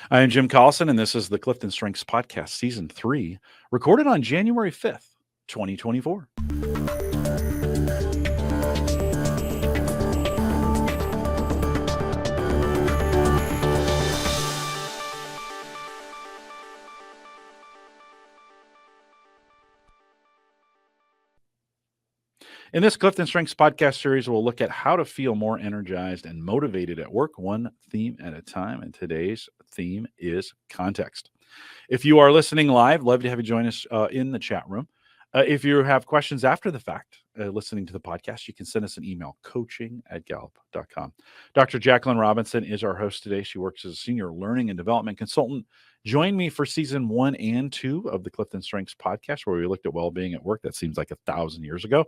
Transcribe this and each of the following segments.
I am Jim Collison, and this is the Clifton Strengths Podcast, Season 3, recorded on January 5th, 2024. In this Clifton Strengths podcast series, we'll look at how to feel more energized and motivated at work, one theme at a time. And today's theme is context. If you are listening live, love to have you join us in the chat room. If you have questions after the fact, listening to the podcast, you can send us an email, coaching@gallup.com. Dr. Jaclynn Robinson is our host today. She works as a senior learning and development consultant. Join me for season 1 and 2 of the Clifton Strengths podcast, where we looked at well-being at work. That seems like 1,000 years ago.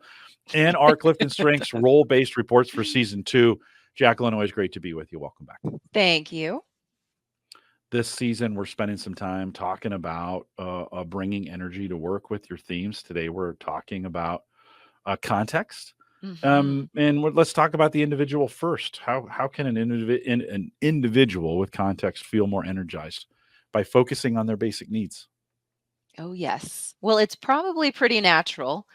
And our Clifton Strengths role-based reports for season 2. Jaclynn, always great to be with you. Welcome back. Thank you. This season, we're spending some time talking about bringing energy to work with your themes. Today, we're talking about context. And let's talk about the individual first. How can an individual with context feel more energized? By focusing on their basic needs. Oh, yes. Well, it's probably pretty natural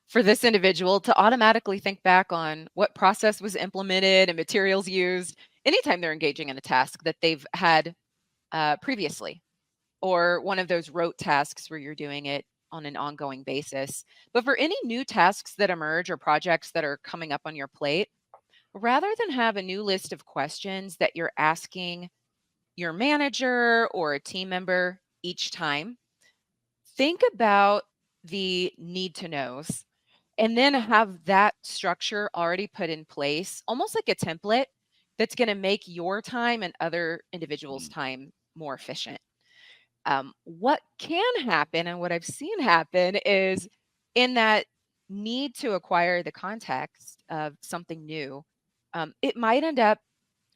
for this individual to automatically think back on what process was implemented and materials used anytime they're engaging in a task that they've had previously, or one of those rote tasks where you're doing it on an ongoing basis. But for any new tasks that emerge or projects that are coming up on your plate, rather than have a new list of questions that you're asking your manager or a team member each time, think about the need to knows and then have that structure already put in place, almost like a template that's going to make your time and other individuals' time more efficient. What can happen and what I've seen happen is in that need to acquire the context of something new, it might end up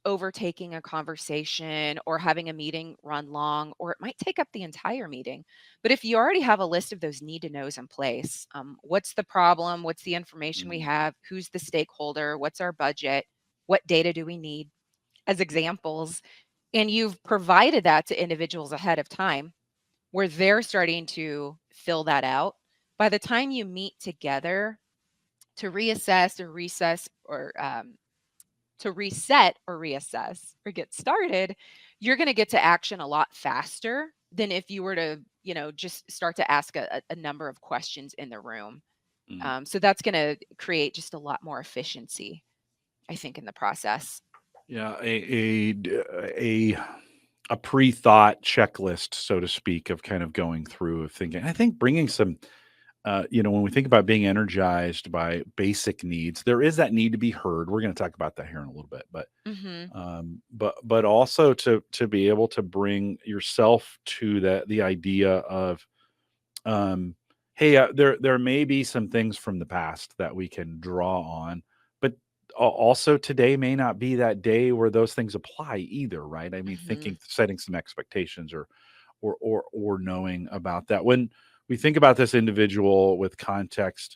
overtaking a conversation or having a meeting run long, or it might take up the entire meeting. But if you already have a list of those need to knows in place, what's the problem? What's the information we have? Who's the stakeholder? What's our budget? What data do we need as examples? And you've provided that to individuals ahead of time where they're starting to fill that out. By the time you meet together to reassess or recess or to reset or reassess or get started, you're going to get to action a lot faster than if you were to, just start to ask a number of questions in the room. So that's going to create just a lot more efficiency, I think, in the process. Yeah, a pre-thought checklist, so to speak, of kind of going through of thinking. I think bringing some when we think about being energized by basic needs, there is that need to be heard. We're going to talk about that here in a little bit, but also to be able to bring yourself to the idea of, hey, there may be some things from the past that we can draw on, but also today may not be that day where those things apply either, right? I mean, setting some expectations or knowing about that. When we think about this individual with context,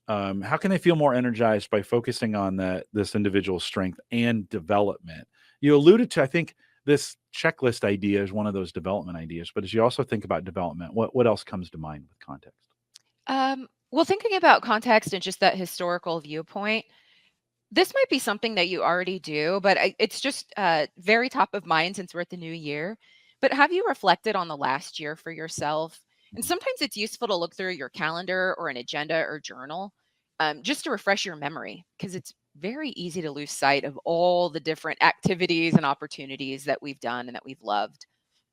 how can they feel more energized by focusing on this individual's strength and development? You alluded to, I think, this checklist idea is one of those development ideas, but as you also think about development, what else comes to mind with context? Well, thinking about context and just that historical viewpoint, this might be something that you already do, but it's just very top of mind since we're at the new year. But have you reflected on the last year for yourself? And sometimes it's useful to look through your calendar or an agenda or journal just to refresh your memory, because it's very easy to lose sight of all the different activities and opportunities that we've done and that we've loved.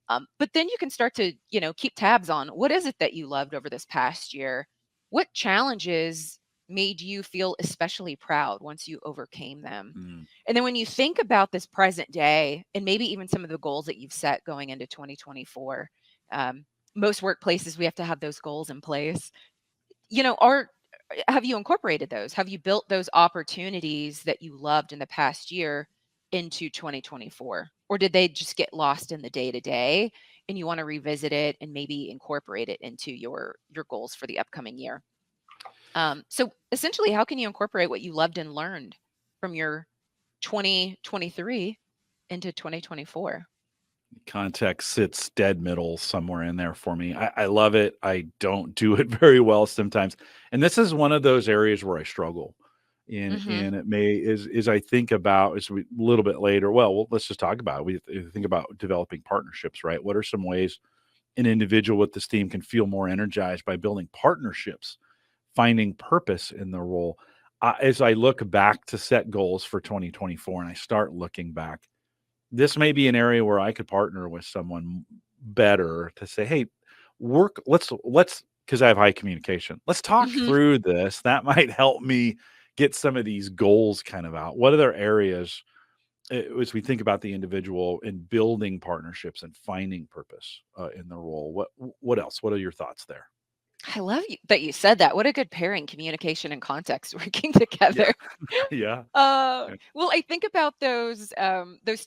But then you can start to, keep tabs on what is it that you loved over this past year? What challenges made you feel especially proud once you overcame them? And then when you think about this present day and maybe even some of the goals that you've set going into 2024, most workplaces, we have to have those goals in place. Have you incorporated those? Have you built those opportunities that you loved in the past year into 2024? Or did they just get lost in the day-to-day and you want to revisit it and maybe incorporate it into your goals for the upcoming year? So essentially, how can you incorporate what you loved and learned from your 2023 into 2024? Context sits dead middle somewhere in there for me. I love it. I don't do it very well sometimes. And this is one of those areas where I struggle. Mhm. And it may is I think about as we a little bit later. Well, let's just talk about it. We think about developing partnerships, right? What are some ways an individual with this team can feel more energized by building partnerships, finding purpose in the role? As I look back to set goals for 2024 and I start looking back, this may be an area where I could partner with someone better to say, "Hey, let's because I have high communication. Let's talk Mhm. through this. That might help me get some of these goals kind of out." What other areas, as we think about the individual in building partnerships and finding purpose in the role? What else? What are your thoughts there? I love that you said that. What a good pairing, communication and context working Yeah, together. yeah, yeah. Well, I think about those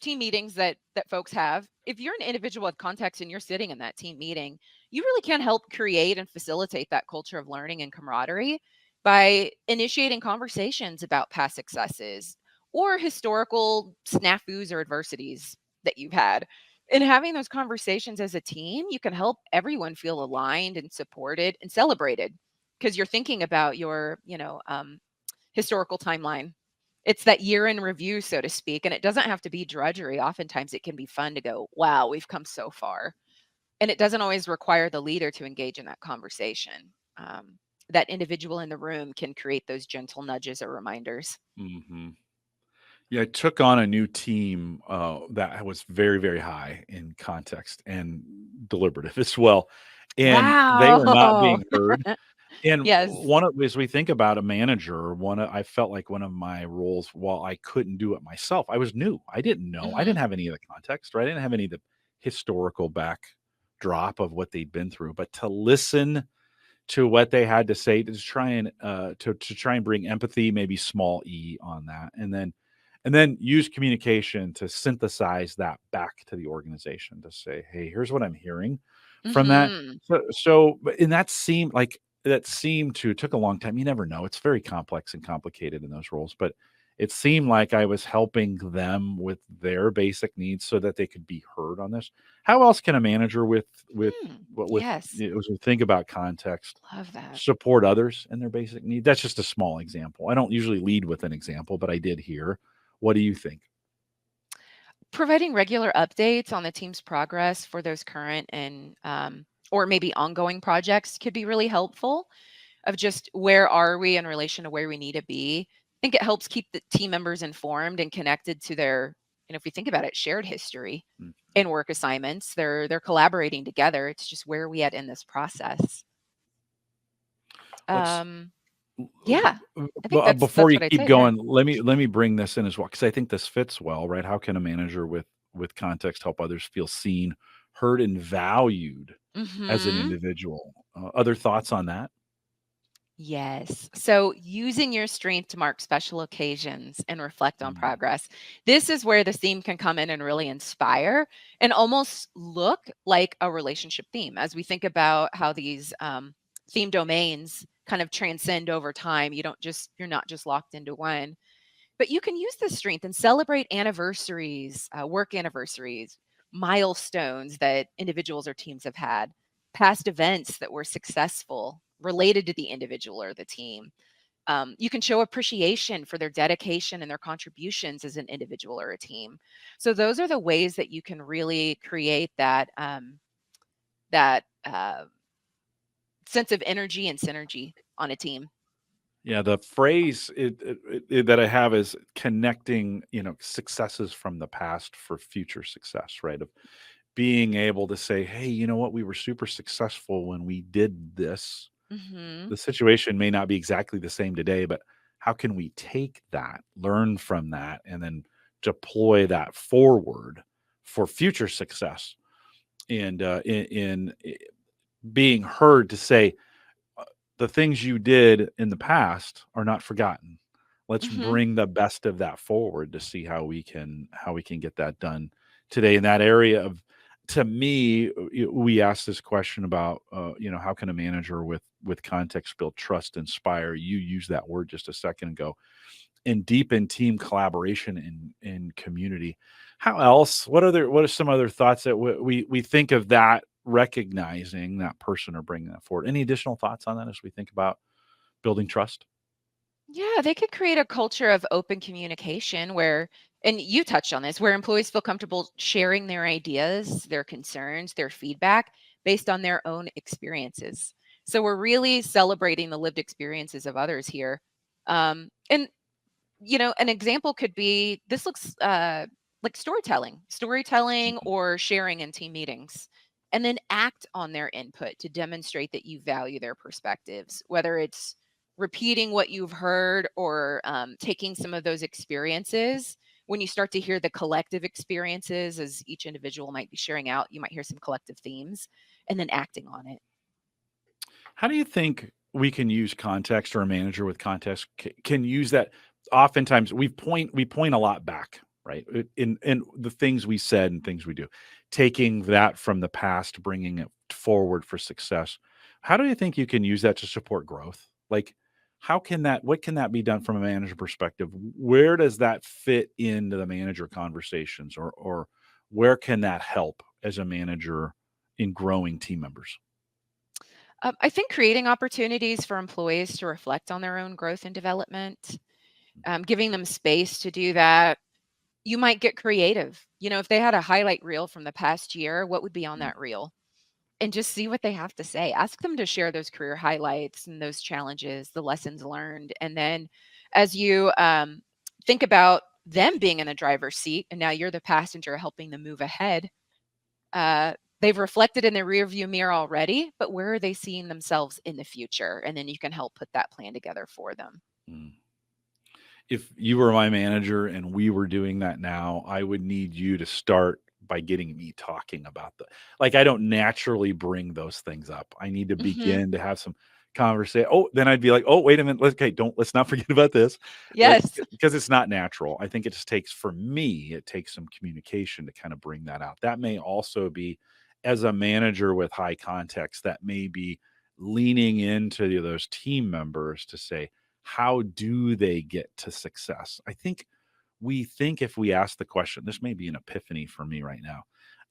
team meetings that folks have. If you're an individual with context and you're sitting in that team meeting, you really can help create and facilitate that culture of learning and camaraderie by initiating conversations about past successes or historical snafus or adversities that you've had. In having those conversations as a team, you can help everyone feel aligned and supported and celebrated because you're thinking about your, historical timeline. It's that year in review, so to speak, and it doesn't have to be drudgery. Oftentimes, it can be fun to go, wow, we've come so far. And it doesn't always require the leader to engage in that conversation. That individual in the room can create those gentle nudges or reminders. Hmm. Yeah, I took on a new team that was very, very high in context and deliberative as well, and they were not Wow. being heard. And Yes. one of as we think about a manager, I felt like one of my roles, while I couldn't do it myself, I was new. I didn't know. I Hmm. didn't have any of the context, right? I didn't have any of the historical backdrop of what they'd been through, but to listen to what they had to say to try and to try and bring empathy, maybe small e on that, and then use communication to synthesize that back to the organization to say, hey, here's what I'm hearing from that. Hmm. And that seemed to took a long time. You never know. It's very complex and complicated in those roles, but it seemed like I was helping them with their basic needs so that they could be heard on this. How else can a manager with Yes. as we think about context, Love that. support others in their basic need? That's just a small example. I don't usually lead with an example, but I did here. What do you think? Providing regular updates on the team's progress for those current and or maybe ongoing projects could be really helpful. Of just where are we in relation to where we need to be. I think it helps keep the team members informed and connected to their, if you think about it, shared history Mhm. and work assignments. They're collaborating together. It's just where are we at in this process. Let's Um, yeah, I think before that's you what I'd keep say there. going, let me bring this in as well because I think this fits well, right? How can a manager with context help others feel seen, heard, and valued as an Hmm. individual? Other thoughts on that? Yes. So using your strength to mark special occasions and reflect on Mm, progress. This is where the theme can come in and really inspire and almost look like a relationship theme as we think about how these theme domains kind of transcend over time. You're not just locked into one, but you can use this strength and celebrate anniversaries, work anniversaries, milestones that individuals or teams have had, past events that were successful related to the individual or the team. You can show appreciation for their dedication and their contributions as an individual or a team. So those are the ways that you can really create that sense of energy and synergy on a team. yeah, the phrase that I have is connecting, successes from the past for future success, right? Of being able to say, hey, you know what, we were super successful when we did this. Hmm. The situation may not be exactly the same today, but how can we take that, learn from that, and then deploy that forward for future success? And in being heard to say, the things you did in the past are not forgotten. Let's Hmm. bring the best of that forward to see how we can get that done today in that area of. To me, we asked this question about how can a manager with context build trust, inspire. You used that word just a second ago, and deepen team collaboration in community. How else? What are some other thoughts that we think of that recognizing that person or bringing that forward? Any additional thoughts on that as we think about building trust? Yeah, they could create a culture of open communication where, and you touched on this, where employees feel comfortable sharing their ideas, their concerns, their feedback based on their own experiences. So we're really celebrating the lived experiences of others here. And an example could be this looks like storytelling Mhm. or sharing in team meetings, and then act on their input to demonstrate that you value their perspectives, whether it's repeating what you've heard or taking some of those experiences. When you start to hear the collective experiences as each individual might be sharing out, you might hear some collective themes and then acting on it. How do you think we can use context, or a manager with context can use that? Oftentimes, we point a lot back, right? In the things we said and things we do, taking that from the past, bringing it forward for success. How do you think you can use that to support growth? Like, how can that? What can that be done from a manager perspective? Where does that fit into the manager conversations, or where can that help as a manager in growing team members? I think creating opportunities for employees to reflect on their own growth and development, giving them space to do that. You might get creative. If they had a highlight reel from the past year, what would be on that reel? And just see what they have to say. Ask them to share those career highlights and those challenges, the lessons learned. And then as you think about them being in the driver's seat and now you're the passenger helping them move ahead, they've reflected in their rearview mirror already, but where are they seeing themselves in the future? And then you can help put that plan together for them. Mm. If you were my manager and we were doing that now, I would need you to start by getting me talking about like, I don't naturally bring those things up. I need to Hmm. begin to have some conversation. Oh, then I'd be like, "Oh, wait a minute. Let's not forget about this." Like, Yes. because it's not natural. I think it just takes, for me, it takes some communication to kind of bring that out. That may also be, as a manager with high context, that may be leaning into those team members to say, how do they get to success? I think we think, if we ask the question, this may be an epiphany for me right now.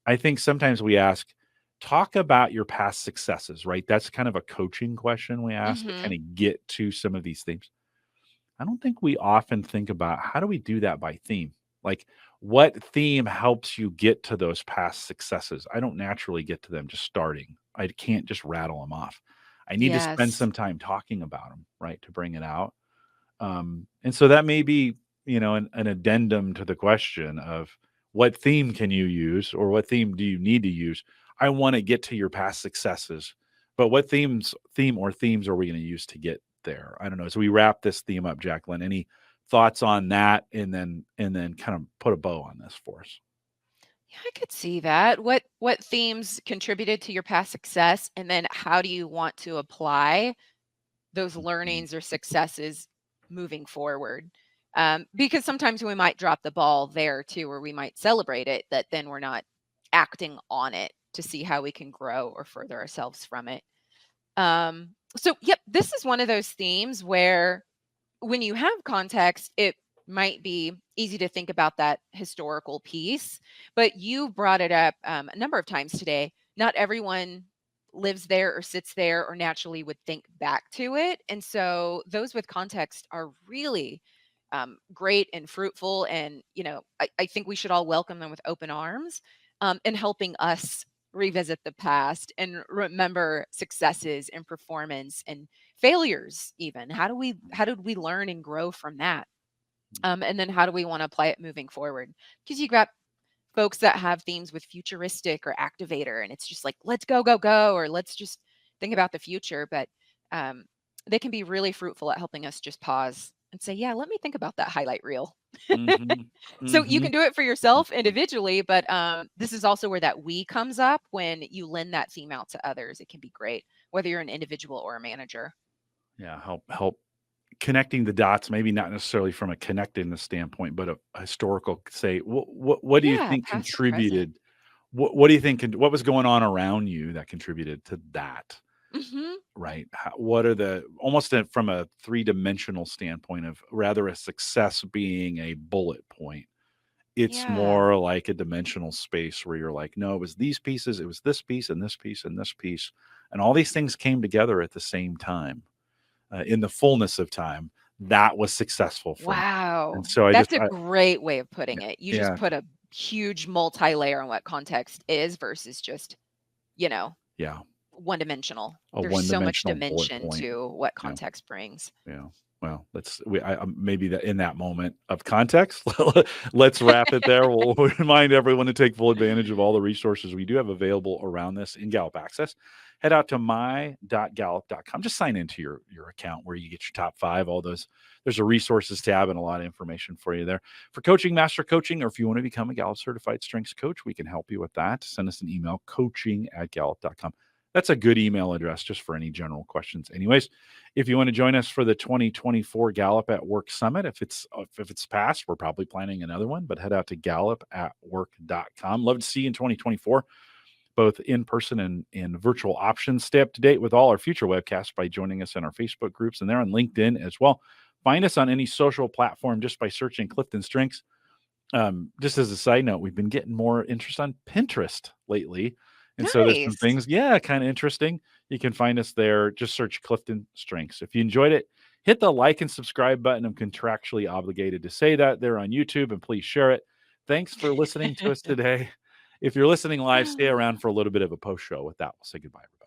I think sometimes we ask, talk about your past successes, right? That's kind of a coaching question we ask to kind Hmm. of get to some of these themes. I don't think we often think about, how do we do that by theme? Like, what theme helps you get to those past successes? I don't naturally get to them just starting. I can't just rattle them off. I need to spend Yes. some time talking about them, right, to bring it out. And so that may be, an addendum to the question of, what theme can you use, or what theme do you need to use? I want to get to your past successes, but what theme or themes are we going to use to get there? I don't know. So we wrap this theme up, Jaclyn. Any thoughts on that, and then kind of put a bow on this for us? Yeah, I could see that. What themes contributed to your past success, and then how do you want to apply those Mhm. learnings or successes moving forward? Because sometimes we might drop the ball there too, or we might celebrate it, that then we're not acting on it to see how we can grow or further ourselves from it. So, yep, this is one of those themes where when you have context, it might be easy to think about that historical piece, but you brought it up a number of times today. Not everyone lives there or sits there or naturally would think back to it. And so those with context are really great and fruitful. And, I think we should all welcome them with open arms in helping us revisit the past and remember successes and performance and failures. Even how did we learn and grow from that, and then how do we want to apply it moving forward? Because you got folks that have themes with futuristic or activator, and it's just like, let's go go go, or let's just think about the future. But um, they can be really fruitful at helping us just pause and say, yeah, let me think about that highlight reel. Mhm. So you can Mhm. do it for yourself Mhm. individually, but this is also where that we comes up. When you lend that theme out to others, it can be great, whether you're an individual or a manager. Yeah, help connecting the dots, maybe not necessarily from a connectedness standpoint, but a historical, say, what do you Yeah, think past or present. contributed? What do you think? What was going on around you that contributed to that? Hmm. Right? What are the, almost from a three dimensional standpoint, of rather a success being a bullet point, It's Yeah. more like a dimensional space where you're like, no, it was these pieces, it was this piece and this piece and this piece. And all these things came together at the same time, in the fullness of time. That was successful for me. And Wow. so That's a great way of putting it. You just yeah, put a huge multi-layer on what context is versus just, you know, yeah, one dimensional. a There's one so much dimensional bullet dimension point. to what Yeah. context brings. Yeah. Well, maybe that in that moment of context, let's wrap it there. We'll remind everyone to take full advantage of all the resources we do have available around this in Gallup Access. Head out to my.gallup.com. Just sign into your account where you get your top 5. All those, there's a resources tab and a lot of information for you there. For coaching, master coaching, or if you want to become a Gallup certified strengths coach, we can help you with that. Send us an email, coaching@gallup.com. That's a good email address just for any general questions. Anyways, if you want to join us for the 2024 Gallup at Work Summit, if it's passed, we're probably planning another one, but head out to gallup@work.com. Love to see you in 2024, both in person and in virtual options. Stay up to date with all our future webcasts by joining us in our Facebook groups, and they're on LinkedIn as well. Find us on any social platform just by searching Clifton Strengths. Just as a side note, we've been getting more interest on Pinterest lately. And so there's some Nice. things, kind of interesting. You can find us there. Just search Clifton Strengths. If you enjoyed it, hit the like and subscribe button. I'm contractually obligated to say that. They're on YouTube, and please share it. Thanks for listening to us today. If you're listening live, stay around for a little bit of a post show. With that, we'll say goodbye, everybody.